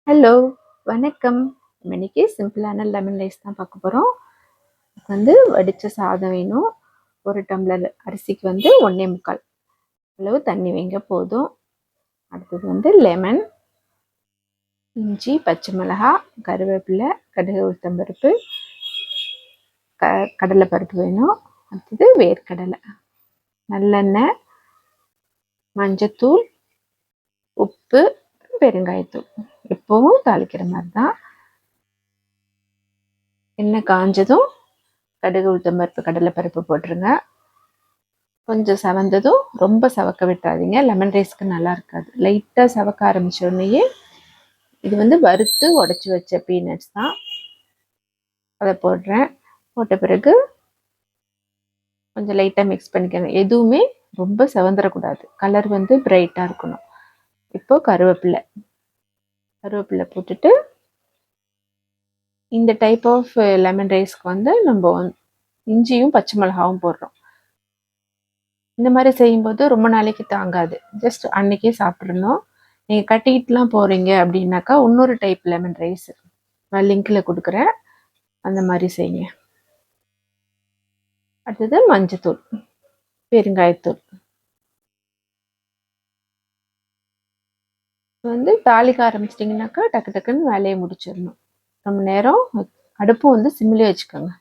Hello, வணக்கம். இன்னைக்கு சிம்பிளான லெமன் ரைஸ் தான் பார்க்க போகிறோம். வடித்த சாதம் வேணும். 1 டம்ளர் அரிசிக்கு 1 1/4 அளவு தண்ணி வைங்க போதும். அடுத்தது லெமன், இஞ்சி, பச்சை மிளகாய், கருவேப்பிலை, கடுகு, உளுத்தம்பருப்பு, கடலைப்பருப்பு வேணும். அடுத்தது வேர்க்கடலை, நல்லெண்ணெய், மஞ்சத்தூள், உப்பு, பெருங்காயத்தூள். எப்பவும் தாளிக்கிற மாதிரி தான். எண்ணெய் காஞ்சதும் கடுகு, உளுத்தம்பருப்பு, கடலைப்பருப்பு போட்டுருங்க. கொஞ்சம் செவந்ததும் ரொம்ப செவக்க விட்டுறாதீங்க, லெமன் ரைஸ்க்கு நல்லா இருக்காது. லைட்டாக செவக்க ஆரம்பித்தோடனேயே இது வறுத்து உடச்சி வச்ச பீனட்ஸ் தான், அதை போடுறேன். போட்ட பிறகு கொஞ்சம் லைட்டாக மிக்ஸ் பண்ணிக்கணும். எதுவுமே ரொம்ப செவந்துடக்கூடாது, கலர் பிரைட்டாக இருக்கணும். இப்போது கருவேப்பிலை போட்டுட்டு இந்த டைப் ஆஃப் லெமன் ரைஸ்க்கு நம்ம இஞ்சியும் பச்சை மிளகாவும் போடுறோம். இந்த மாதிரி செய்யும்போது ரொம்ப நாளைக்கு தாங்காது, ஜஸ்ட் அன்னைக்கே சாப்பிட்றணும். நீங்கள் கட்டிக்கிட்டுலாம் போகிறீங்க அப்படின்னாக்கா இன்னொரு டைப் லெமன் ரைஸ் நான் லிங்கில் கொடுக்குறேன், அந்த மாதிரி செய்யுங்க. அடுத்தது மஞ்சத்தூள், பெருங்காயத்தூள். தாளிக்க ஆரம்பிச்சிட்டிங்கனாக்கா டக்கு டக்குன்னு வேலையை முடிச்சிடணும். ரொம்ப நேரம் அடுப்பும் சிம்மிலே வச்சுக்கோங்க.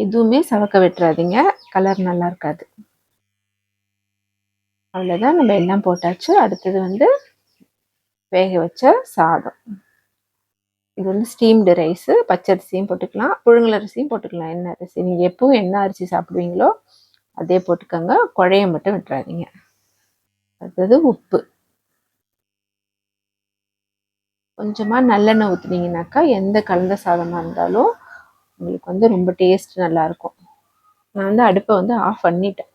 எதுவுமே சவக்க விட்டுறாதீங்க, கலர் நல்லா இருக்காது. அவ்வளோதான், நம்ம எல்லாம் போட்டாச்சு. அடுத்தது வேக வச்ச சாதம். இது ஸ்டீம்டு ரைஸு. பச்சரிசியும் போட்டுக்கலாம், புழுங்கல் அரிசியும் போட்டுக்கலாம். என்ன அரிசி நீங்கள் எப்பவும் என்ன அரிசி சாப்பிடுவீங்களோ அதே போட்டுக்கோங்க, குழைய மட்டும் விட்டுறாதீங்க. அடுத்தது உப்பு. கொஞ்சமாக நல்லெண்ணெய் ஊற்றுனீங்கனாக்கா எந்த கலந்த சாதமாக இருந்தாலும் உங்களுக்கு ரொம்ப டேஸ்ட் நல்லாயிருக்கும். நான் அடுப்பை ஆஃப் பண்ணிட்டேன்,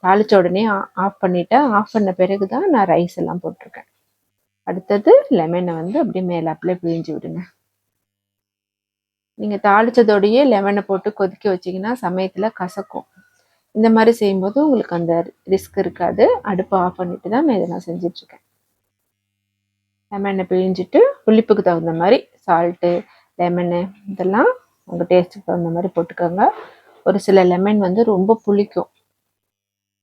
தாளித்த உடனே ஆஃப் பண்ணிட்டேன். ஆஃப் பண்ண பிறகு தான் நான் ரைஸ் எல்லாம் போட்டிருக்கேன். அடுத்தது லெமனை அப்படியே மேலாப்பில் பிழிஞ்சு விடுங்க. நீங்கள் தாளித்ததோடையே லெமனை போட்டு கொதிக்க வச்சிங்கன்னா சமயத்தில் கசக்கும். இந்த மாதிரி செய்யும்போது உங்களுக்கு அந்த ரிஸ்க் இருக்காது. அடுப்பை ஆஃப் பண்ணிட்டு தான் நான் இதை செஞ்சிட்ருக்கேன். லெமனை பிழிஞ்சிட்டு புளிப்புக்கு தகுந்த மாதிரி சால்ட்டு, லெமனு இதெல்லாம் உங்கள் டேஸ்ட்டுக்கு தகுந்த மாதிரி போட்டுக்கோங்க. ஒரு சில லெமன் ரொம்ப புளிக்கும்,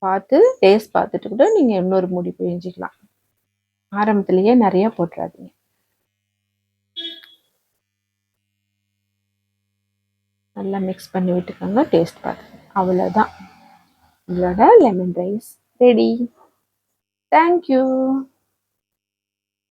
பார்த்து டேஸ்ட் பார்த்துட்டு கூட நீங்கள் இன்னொரு மூடி பிழிஞ்சிக்கலாம். ஆரம்பத்துலேயே நிறையா போட்டுறாதீங்க. நல்லா மிக்ஸ் பண்ணி விட்டுக்கோங்க, டேஸ்ட் பார்த்து. அவ்வளோதான், உங்களோட லெமன் ரைஸ் ரெடி. தேங்க்யூ.